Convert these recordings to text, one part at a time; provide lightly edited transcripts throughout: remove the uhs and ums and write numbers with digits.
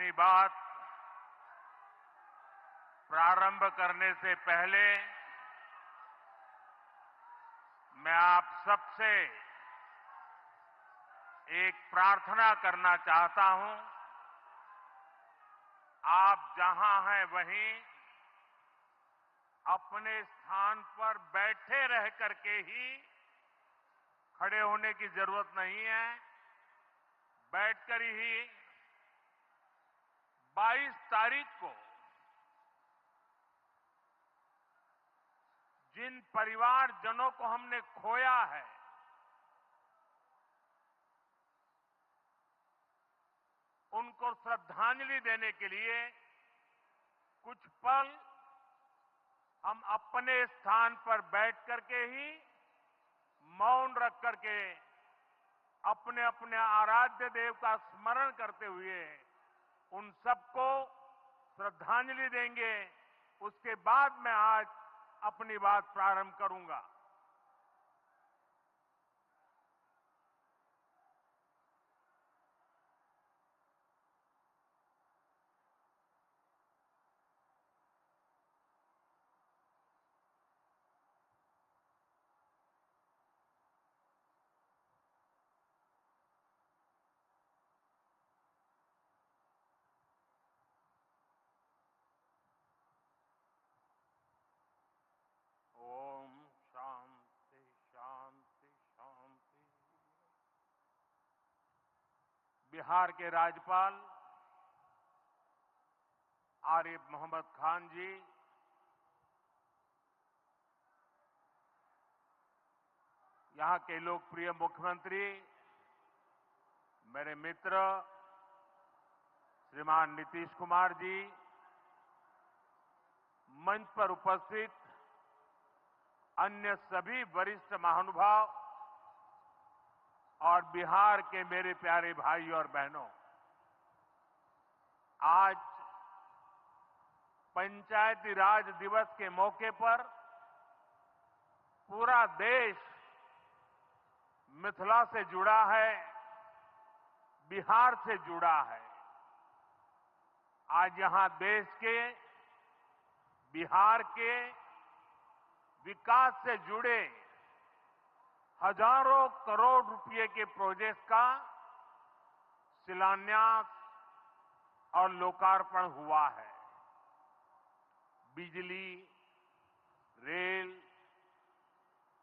अपनी बात प्रारंभ करने से पहले मैं आप सबसे एक प्रार्थना करना चाहता हूं। आप जहां हैं वहीं अपने स्थान पर बैठे रह करके ही, खड़े होने की जरूरत नहीं है, बैठकर ही 22 तारीख को जिन परिवारजनों को हमने खोया है, उनको श्रद्धांजलि देने के लिए कुछ पल हम अपने स्थान पर बैठ करके ही मौन रख करके अपने अपने आराध्य देव का स्मरण करते हुए उन सबको श्रद्धांजलि देंगे। उसके बाद मैं आज अपनी बात प्रारंभ करूंगा। ओम शांति शांति शांति। बिहार के राज्यपाल आरिफ मोहम्मद खान जी, यहां के लोकप्रिय मुख्यमंत्री मेरे मित्र श्रीमान नीतीश कुमार जी, मंच पर उपस्थित अन्य सभी वरिष्ठ महानुभाव और बिहार के मेरे प्यारे भाई और बहनों, आज पंचायती राज दिवस के मौके पर पूरा देश मिथिला से जुड़ा है, बिहार से जुड़ा है। आज यहां देश के, बिहार के विकास से जुड़े हजारों करोड़ रुपए के प्रोजेक्ट का शिलान्यास और लोकार्पण हुआ है। बिजली, रेल,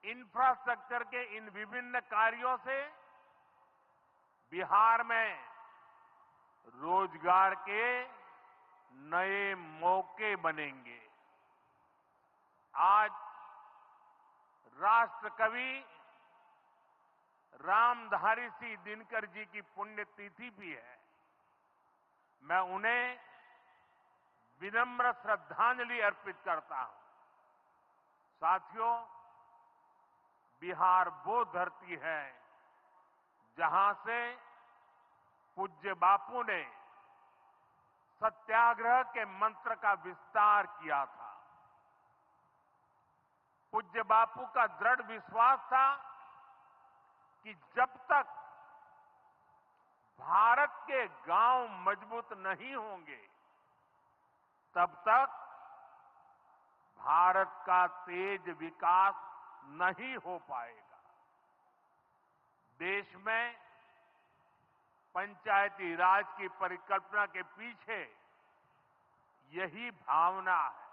इंफ्रास्ट्रक्चर के इन विभिन्न कार्यों से बिहार में रोजगार के नए मौके बनेंगे। आज राष्ट्र कवि रामधारी सिंह दिनकर जी की पुण्यतिथि भी है। मैं उन्हें विनम्र श्रद्धांजलि अर्पित करता हूं। साथियों, बिहार वो धरती है जहां से पूज्य बापू ने सत्याग्रह के मंत्र का विस्तार किया था। पूज्य बापू का दृढ़ विश्वास था कि जब तक भारत के गांव मजबूत नहीं होंगे, तब तक भारत का तेज विकास नहीं हो पाएगा। देश में पंचायती राज की परिकल्पना के पीछे यही भावना है।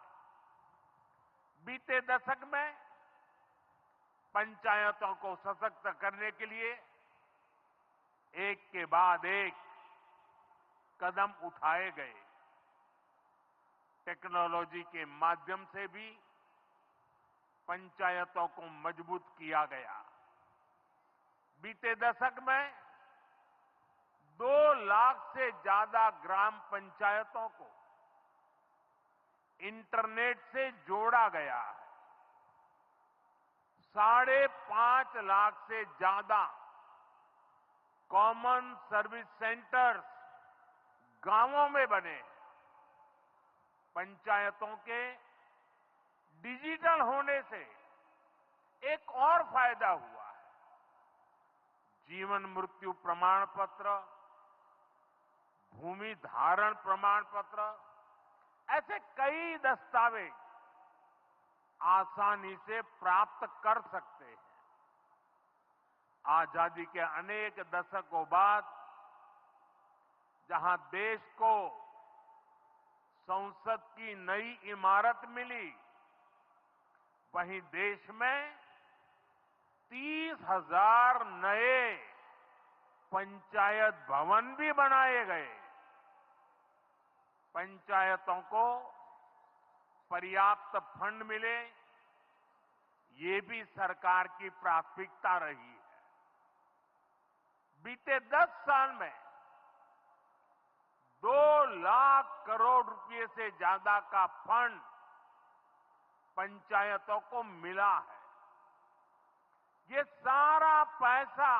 बीते दशक में पंचायतों को सशक्त करने के लिए एक के बाद एक कदम उठाए गए। टेक्नोलॉजी के माध्यम से भी पंचायतों को मजबूत किया गया। बीते दशक में 2 लाख से ज्यादा ग्राम पंचायतों को इंटरनेट से जोड़ा गया है। 5.5 लाख से ज्यादा कॉमन सर्विस सेंटर्स गांवों में बने। पंचायतों के डिजिटल होने से एक और फायदा हुआ है। जीवन मृत्यु प्रमाण पत्र, भूमि धारण प्रमाण पत्र, ऐसे कई दस्तावेज आसानी से प्राप्त कर सकते हैं। आजादी के अनेक दशकों बाद जहां देश को संसद की नई इमारत मिली, वहीं देश में 30,000 नए पंचायत भवन भी बनाए गए। पंचायतों को पर्याप्त फंड मिले, ये भी सरकार की प्राथमिकता रही है। बीते 10 साल में 2 लाख करोड़ रुपए से ज्यादा का फंड पंचायतों को मिला है। ये सारा पैसा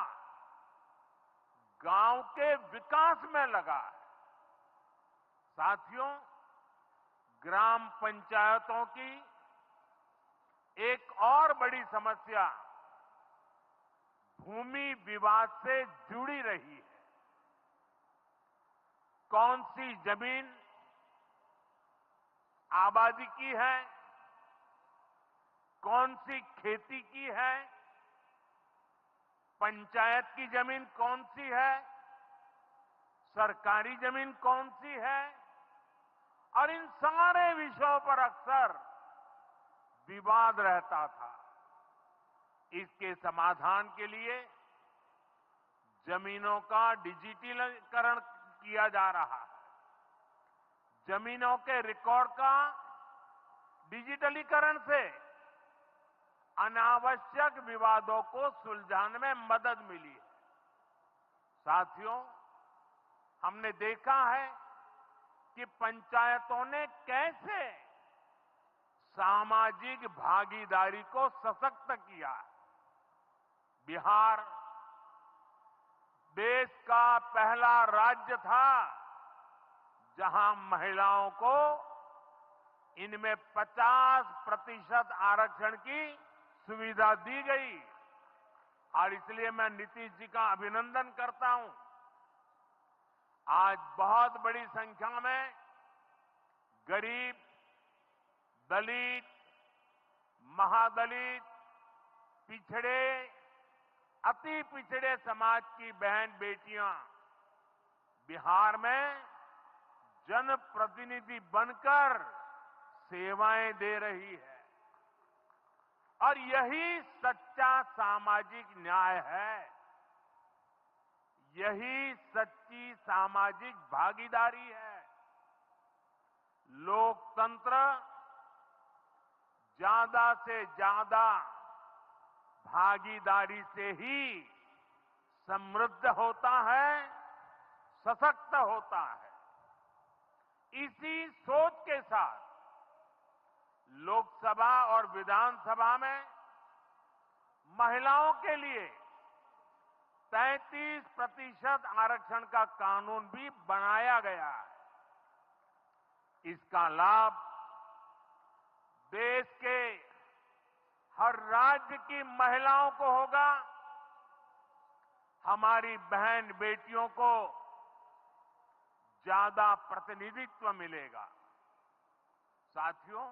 गांव के विकास में लगा है। साथियों, ग्राम पंचायतों की एक और बड़ी समस्या भूमि विवाद से जुड़ी रही है। कौन सी जमीन आबादी की है, कौन सी खेती की है, पंचायत की जमीन कौन सी है, सरकारी जमीन कौन सी है, और इन सारे विषयों पर अक्सर विवाद रहता था। इसके समाधान के लिए जमीनों का डिजिटलीकरण किया जा रहा है। जमीनों के रिकॉर्ड का डिजिटलीकरण से अनावश्यक विवादों को सुलझाने में मदद मिली है। साथियों, हमने देखा है कि पंचायतों ने कैसे सामाजिक भागीदारी को सशक्त किया। बिहार देश का पहला राज्य था जहां महिलाओं को इनमें 50% आरक्षण की सुविधा दी गई, और इसलिए मैं नीतीश जी का अभिनंदन करता हूं। आज बहुत बड़ी संख्या में गरीब, दलित, महादलित, पिछड़े, अति पिछड़े समाज की बहन बेटियां बिहार में जनप्रतिनिधि बनकर सेवाएं दे रही है, और यही सच्चा सामाजिक न्याय है। यही सच्ची सामाजिक भागीदारी है। लोकतंत्र ज्यादा से ज्यादा भागीदारी से ही समृद्ध होता है, सशक्त होता है। इसी सोच के साथ लोकसभा और विधानसभा में महिलाओं के लिए 33% आरक्षण का कानून भी बनाया गया है। इसका लाभ देश के हर राज्य की महिलाओं को होगा। हमारी बहन बेटियों को ज्यादा प्रतिनिधित्व मिलेगा। साथियों,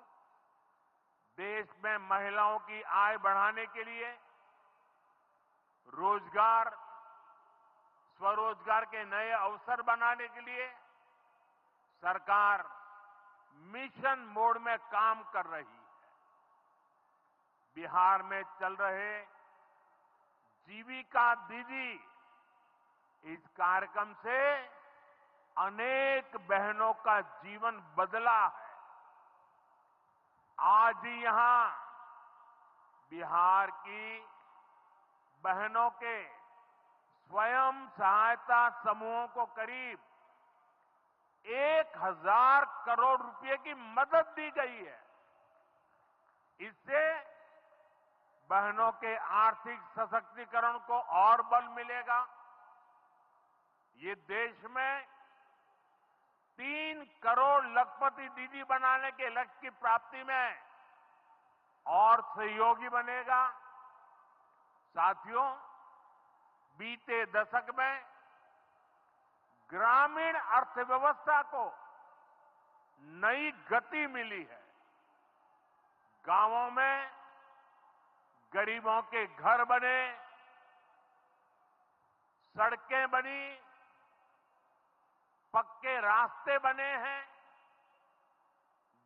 देश में महिलाओं की आय बढ़ाने के लिए रोजगार, स्वरोजगार के नए अवसर बनाने के लिए सरकार मिशन मोड में काम कर रही है। बिहार में चल रहे जीविका दीदी इस कार्यक्रम से अनेक बहनों का जीवन बदला है। आज ही यहां बिहार की बहनों के स्वयं सहायता समूहों को करीब 1,000 करोड़ रुपए की मदद दी गई है। इससे बहनों के आर्थिक सशक्तिकरण को और बल मिलेगा। ये देश में 3 करोड़ लखपति दीदी बनाने के लक्ष्य की प्राप्ति में और सहयोगी बनेगा। साथियों, बीते दशक में ग्रामीण अर्थव्यवस्था को नई गति मिली है। गांवों में गरीबों के घर बने, सड़कें बनी, पक्के रास्ते बने हैं,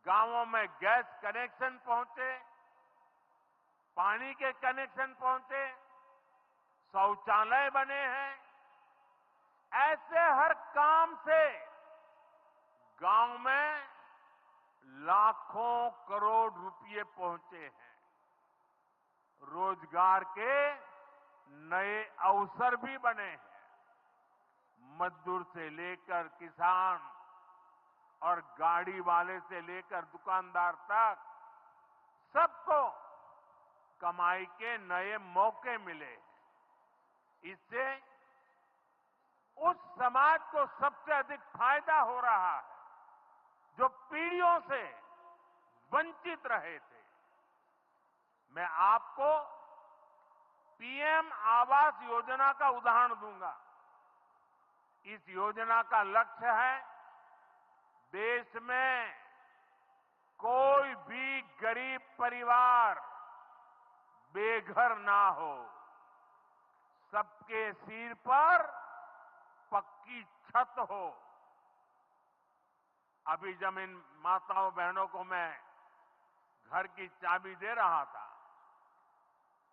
गांवों में गैस कनेक्शन पहुंचे, पानी के कनेक्शन पहुंचे, शौचालय बने हैं। ऐसे हर काम से गांव में लाखों करोड़ रुपए पहुंचे हैं। रोजगार के नए अवसर भी बने हैं। मजदूर से लेकर किसान और गाड़ी वाले से लेकर दुकानदार तक सबको कमाई के नए मौके मिले हैं। इससे उस समाज को सबसे अधिक फायदा हो रहा है जो पीढ़ियों से वंचित रहे थे। मैं आपको पीएम आवास योजना का उदाहरण दूंगा। इस योजना का लक्ष्य है देश में कोई भी गरीब परिवार बेघर ना हो, सबके सिर पर पक्की छत हो। अभी जब इन माताओं बहनों को मैं घर की चाबी दे रहा था,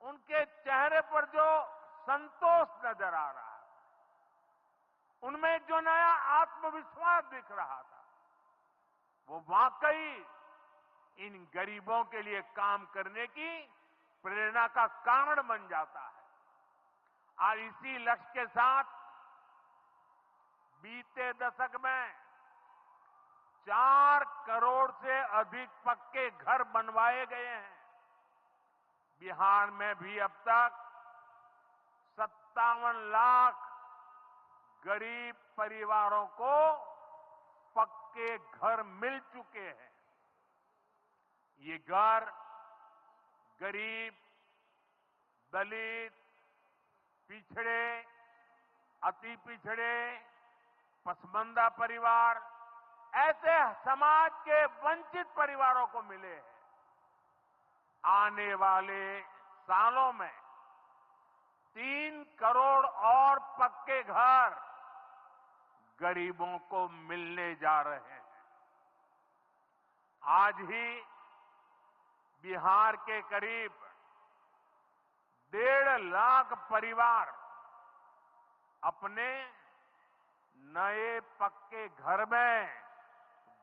उनके चेहरे पर जो संतोष नजर आ रहा था, उनमें जो नया आत्मविश्वास दिख रहा था, वो वाकई इन गरीबों के लिए काम करने की प्रेरणा का कारण बन जाता है। और इसी लक्ष्य के साथ बीते दशक में 4 करोड़ से अधिक पक्के घर बनवाए गए हैं। बिहार में भी अब तक 57 लाख गरीब परिवारों को पक्के घर मिल चुके हैं। ये घर गरीब, दलित, पिछड़े, अति पिछड़े, पसमानदा परिवार, ऐसे समाज के वंचित परिवारों को मिले हैं। आने वाले सालों में 3 करोड़ और पक्के घर गरीबों को मिलने जा रहे हैं। आज ही बिहार के करीब 1.5 लाख परिवार अपने नए पक्के घर में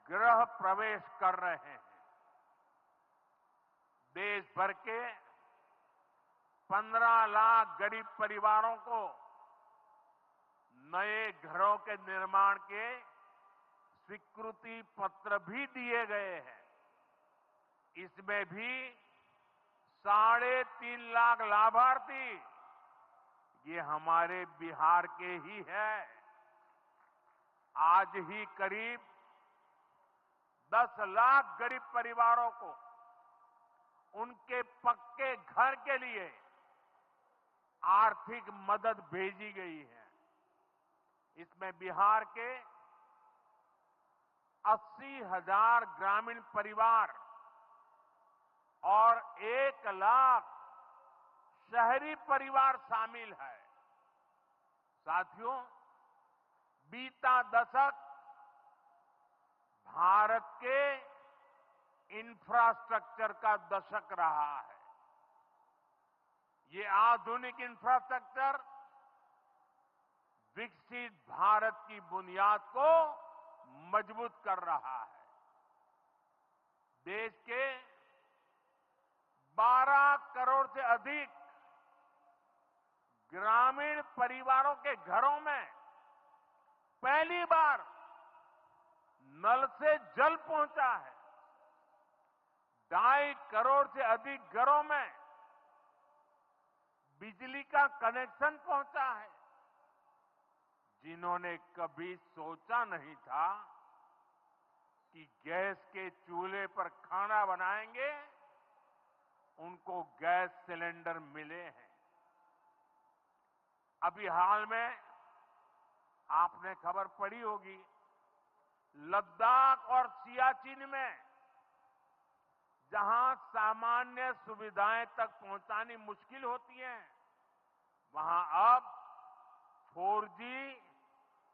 गृह प्रवेश कर रहे हैं। देश भर के 15 लाख गरीब परिवारों को नए घरों के निर्माण के स्वीकृति पत्र भी दिए गए हैं। इसमें भी 3.5 लाख लाभार्थी ये हमारे बिहार के ही हैं। आज ही करीब 10 लाख गरीब परिवारों को उनके पक्के घर के लिए आर्थिक मदद भेजी गई है। इसमें बिहार के 80,000 ग्रामीण परिवार और 1 लाख शहरी परिवार शामिल है। साथियों, बीता दशक भारत के इंफ्रास्ट्रक्चर का दशक रहा है। ये आधुनिक इंफ्रास्ट्रक्चर विकसित भारत की बुनियाद को मजबूत कर रहा है। देश के 12 करोड़ से अधिक ग्रामीण परिवारों के घरों में पहली बार नल से जल पहुंचा है। 2.5 करोड़ से अधिक घरों में बिजली का कनेक्शन पहुंचा है। जिन्होंने कभी सोचा नहीं था कि गैस के चूल्हे पर खाना बनाएंगे, उनको गैस सिलेंडर मिले हैं। अभी हाल में आपने खबर पढ़ी होगी, लद्दाख और सियाचिन में जहां सामान्य सुविधाएं तक पहुंचानी मुश्किल होती हैं, वहां अब 4G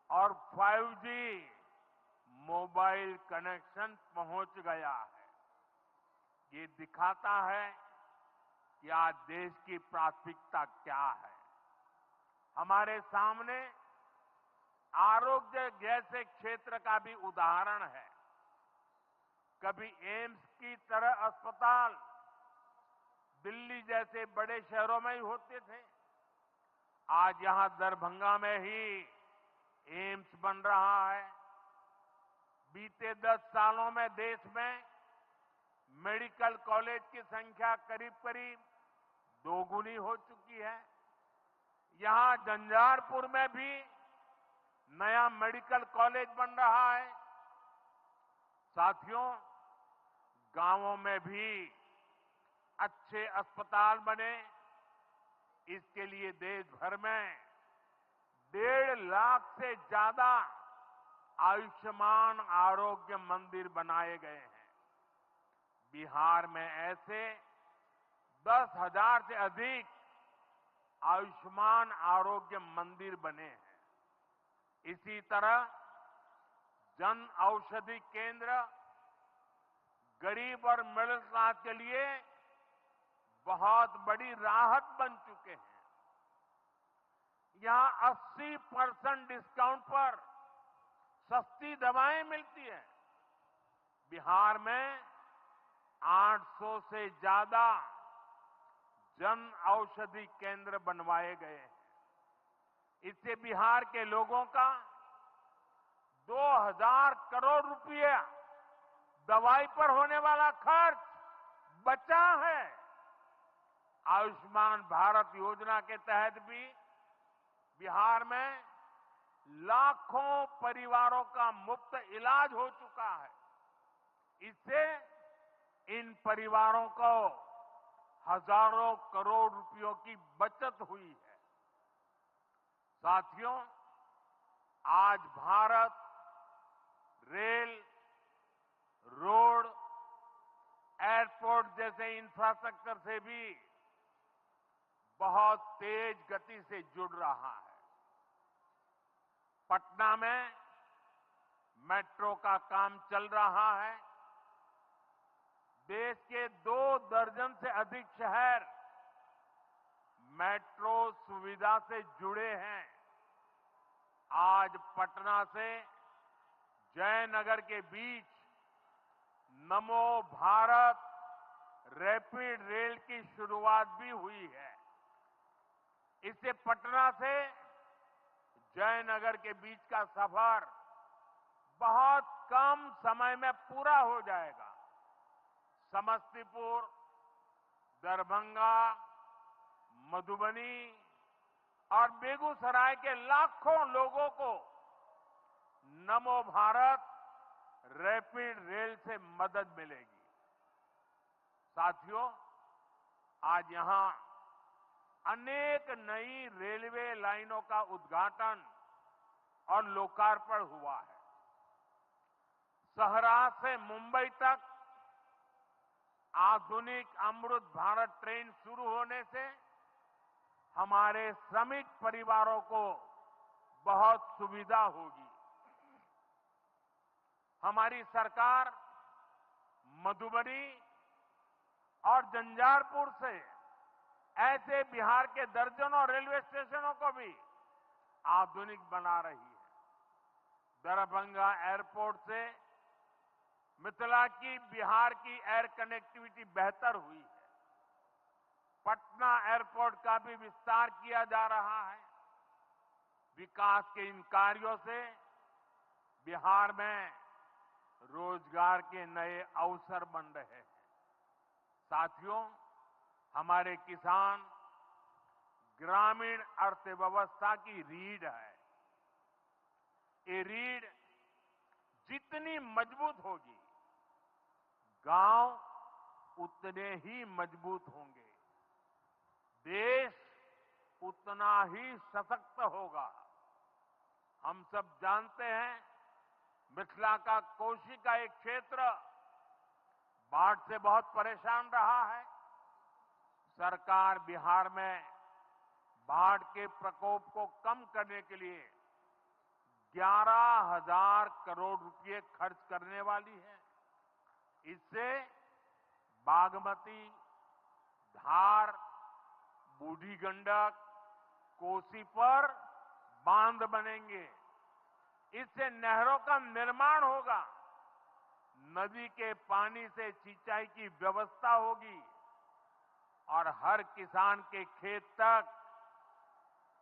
और 5G मोबाइल कनेक्शन पहुंच गया है। ये दिखाता है कि आज देश की प्राथमिकता क्या है। हमारे सामने आरोग्य जैसे क्षेत्र का भी उदाहरण है। कभी एम्स की तरह अस्पताल दिल्ली जैसे बड़े शहरों में ही होते थे, आज यहां दरभंगा में ही एम्स बन रहा है। बीते 10 सालों में देश में मेडिकल कॉलेज की संख्या करीब करीब दोगुनी हो चुकी है। यहां झंझारपुर में भी नया मेडिकल कॉलेज बन रहा है। साथियों, गांवों में भी अच्छे अस्पताल बने, इसके लिए देश भर में 1.5 लाख से ज्यादा आयुष्मान आरोग्य मंदिर बनाए गए हैं। बिहार में ऐसे 10,000 से अधिक आयुष्मान आरोग्य मंदिर बने हैं। इसी तरह जन औषधि केंद्र गरीब और मिडिल क्लास के लिए बहुत बड़ी राहत बन चुके हैं। यहां 80% डिस्काउंट पर सस्ती दवाएं मिलती हैं। बिहार में 800 से ज्यादा जन औषधि केंद्र बनवाए गए हैं। इससे बिहार के लोगों का 2,000 करोड़ रुपया दवाई पर होने वाला खर्च बचा है। आयुष्मान भारत योजना के तहत भी बिहार में लाखों परिवारों का मुफ्त इलाज हो चुका है। इससे इन परिवारों को हजारों करोड़ रुपयों की बचत हुई है। साथियों, आज भारत रेल, रोड, एयरपोर्ट जैसे इंफ्रास्ट्रक्चर से भी बहुत तेज गति से जुड़ रहा है। पटना में मेट्रो का काम चल रहा है। देश के 2 दर्जन से अधिक शहर मेट्रो सुविधा से जुड़े हैं। आज पटना से जयनगर के बीच नमो भारत रैपिड रेल की शुरुआत भी हुई है। इससे पटना से जयनगर के बीच का सफर बहुत कम समय में पूरा हो जाएगा। समस्तीपुर, दरभंगा, मधुबनी और बेगूसराय के लाखों लोगों को नमो भारत रैपिड रेल से मदद मिलेगी। साथियों, आज यहां अनेक नई रेलवे लाइनों का उद्घाटन और लोकार्पण हुआ है। सहरा से मुंबई तक आधुनिक अमृत भारत ट्रेन शुरू होने से हमारे श्रमिक परिवारों को बहुत सुविधा होगी। हमारी सरकार मधुबनी और झंझारपुर से ऐसे बिहार के दर्जनों रेलवे स्टेशनों को भी आधुनिक बना रही है। दरभंगा एयरपोर्ट से मिथिला की बिहार की एयर कनेक्टिविटी बेहतर हुई है। पटना एयरपोर्ट का भी विस्तार किया जा रहा है। विकास के इन कार्यों से बिहार में रोजगार के नए अवसर बन रहे हैं। साथियों, हमारे किसान ग्रामीण अर्थव्यवस्था की रीढ़ है। ये रीढ़ जितनी मजबूत होगी, गांव उतने ही मजबूत होंगे, देश उतना ही सशक्त होगा। हम सब जानते हैं मिथिला का कोशी का एक क्षेत्र बाढ़ से बहुत परेशान रहा है। सरकार बिहार में बाढ़ के प्रकोप को कम करने के लिए 11,000 करोड़ रुपए खर्च करने वाली है। इससे बागमती, धार, बूढ़ी गंडक, कोसी पर बांध बनेंगे। इससे नहरों का निर्माण होगा, नदी के पानी से सिंचाई की व्यवस्था होगी और हर किसान के खेत तक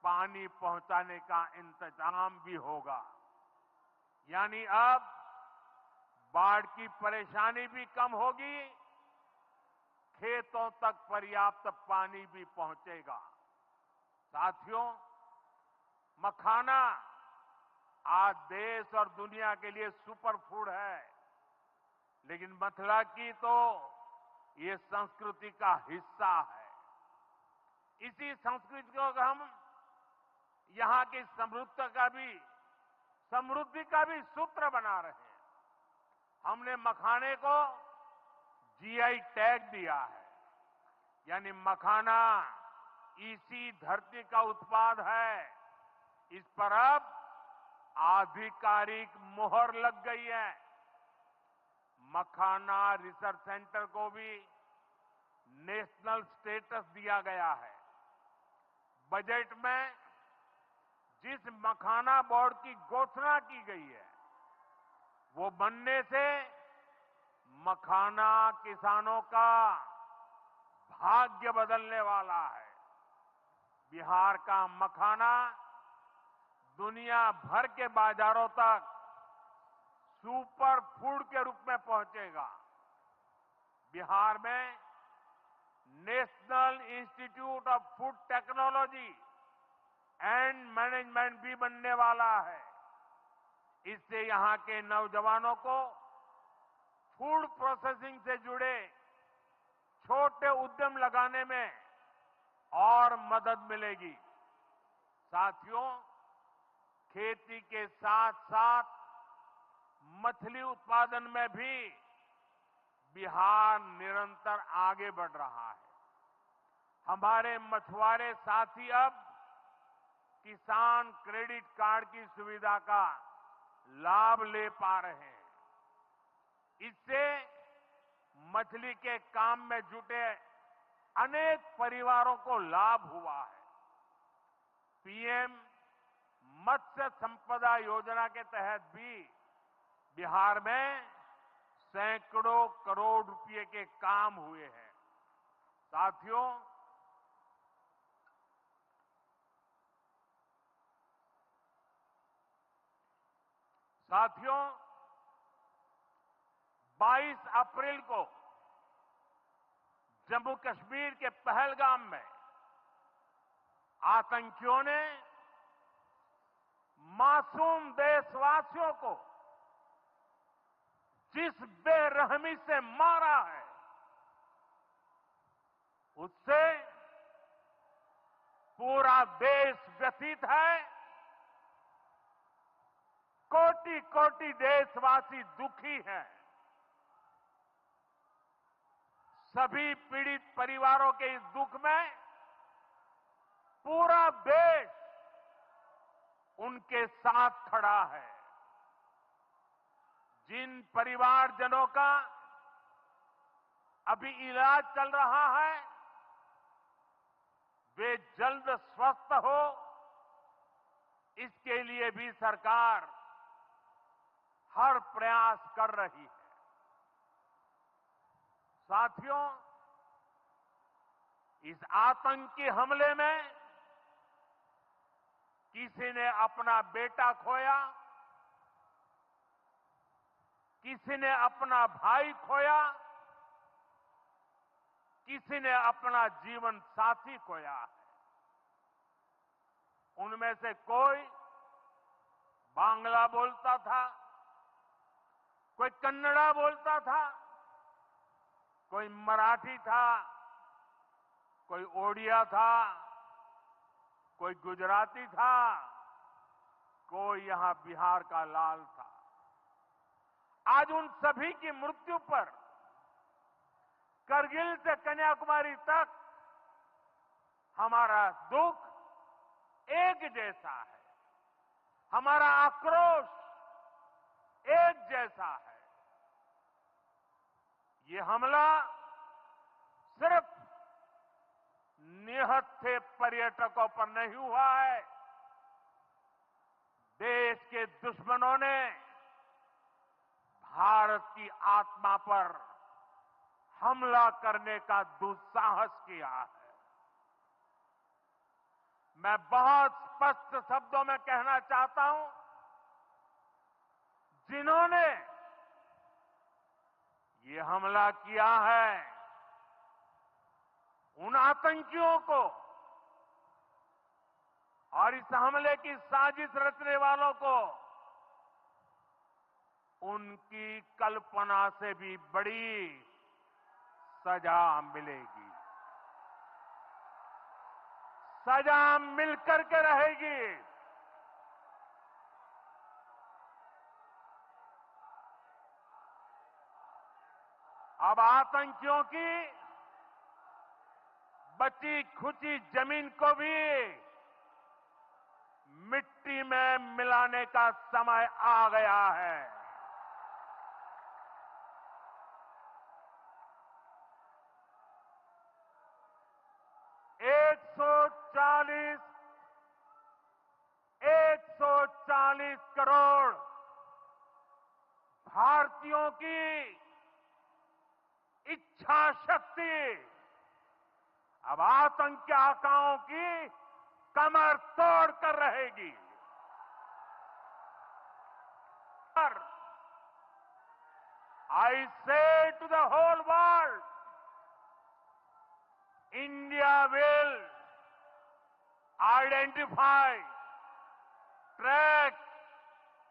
पानी पहुंचाने का इंतजाम भी होगा। यानी अब बाढ़ की परेशानी भी कम होगी, खेतों तक पर्याप्त पानी भी पहुंचेगा। साथियों, मखाना आज देश और दुनिया के लिए सुपर फूड है, लेकिन मिथिला की तो ये संस्कृति का हिस्सा है। इसी संस्कृति को हम यहां की समृद्धि का भी सूत्र बना रहे हैं। हमने मखाने को जीआई टैग दिया है, यानी मखाना इसी धरती का उत्पाद है। इस पर अब आधिकारिक मोहर लग गई है। मखाना रिसर्च सेंटर को भी नेशनल स्टेटस दिया गया है। बजट में जिस मखाना बोर्ड की घोषणा की गई है, वो बनने से मखाना किसानों का भाग्य बदलने वाला है। बिहार का मखाना दुनिया भर के बाजारों तक सुपर फूड के रूप में पहुंचेगा। बिहार में national institute of food technology and management भी बनने वाला है। इससे यहां के नौजवानों को फूड प्रोसेसिंग से जुड़े छोटे उद्यम लगाने में और मदद मिलेगी। साथियों, खेती के साथ साथ मछली उत्पादन में भी बिहार निरंतर आगे बढ़ रहा है। हमारे मछुआरे साथी अब किसान क्रेडिट कार्ड की सुविधा का लाभ ले पा रहे हैं। इससे मछली के काम में जुटे अनेक परिवारों को लाभ हुआ है। पीएम मत्स्य संपदा योजना के तहत भी बिहार में सैकड़ों करोड़ रुपए के काम हुए हैं। साथियों, साथियों 22 अप्रैल को जम्मू कश्मीर के पहलगाम में आतंकियों ने मासूम देशवासियों को जिस बेरहमी से मारा है, उससे पूरा देश व्यथित है। कोटि कोटि देशवासी दुखी हैं। सभी पीड़ित परिवारों के इस दुख में पूरा देश उनके साथ खड़ा है। जिन परिवारजनों का अभी इलाज चल रहा है, वे जल्द स्वस्थ हो, इसके लिए भी सरकार हर प्रयास कर रही है। साथियों, इस आतंकी हमले में किसी ने अपना बेटा खोया, किसी ने अपना भाई खोया, किसी ने अपना जीवन साथी खोया है। उनमें से कोई बांग्ला बोलता था, कोई कन्नड़ा बोलता था, कोई मराठी था, कोई ओडिया था, कोई गुजराती था, कोई यहां बिहार का लाल था। आज उन सभी की मृत्यु पर करगिल से कन्याकुमारी तक हमारा दुख एक जैसा है, हमारा आक्रोश एक जैसा है। ये हमला सिर्फ निहत्थे पर्यटकों पर नहीं हुआ है, देश के दुश्मनों ने भारत की आत्मा पर हमला करने का दुस्साहस किया है। मैं बहुत स्पष्ट शब्दों में कहना चाहता हूं, जिन्होंने ये हमला किया है, उन आतंकियों को और इस हमले की साजिश रचने वालों को उनकी कल्पना से भी बड़ी सजा मिलेगी, सजा मिलकर के रहेगी। अब आतंकियों की बची खुची जमीन को भी मिट्टी में मिलाने का समय आ गया है। एक सौ चालीस करोड़ भारतीयों की इच्छा शक्ति अब आतंकी आकाओं की कमर तोड़ कर रहेगी। I say to the whole world, India will identify, track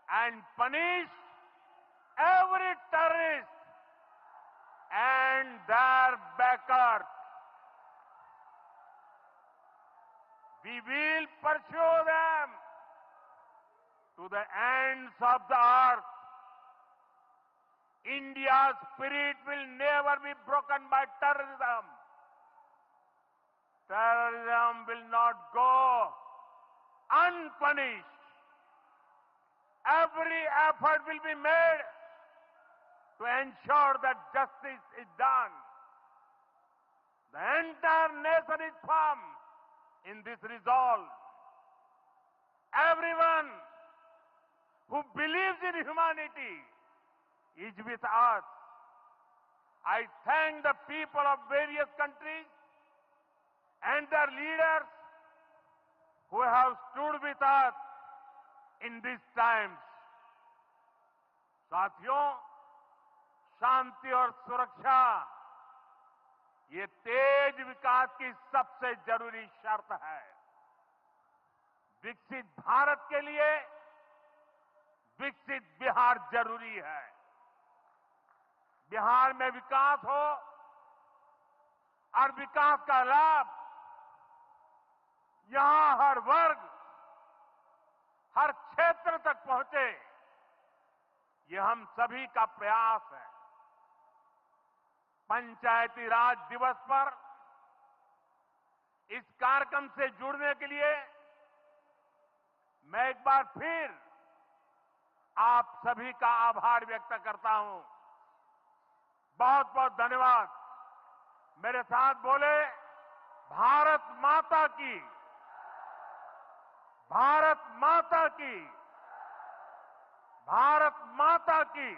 and punish every terrorist and their backers. We will pursue them to the ends of the earth. India's spirit will never be broken by terrorism. Terrorism will not go unpunished. Every effort will be made to ensure that justice is done. The entire nation is firm in this resolve. Everyone who believes in humanity is with us. I thank the people of various countries and their leaders who have stood with us in these times. साथियों, शांति और सुरक्षा ये तेज विकास की सबसे जरूरी शर्त है। विकसित भारत के लिए विकसित बिहार जरूरी है। बिहार में विकास हो और विकास का लाभ यहां हर वर्ग, हर क्षेत्र तक पहुंचे, ये हम सभी का प्रयास है। पंचायती राज दिवस पर इस कार्यक्रम से जुड़ने के लिए मैं एक बार फिर आप सभी का आभार व्यक्त करता हूं। बहुत बहुत धन्यवाद। मेरे साथ बोले, भारत माता की, भारत माता की, भारत माता की।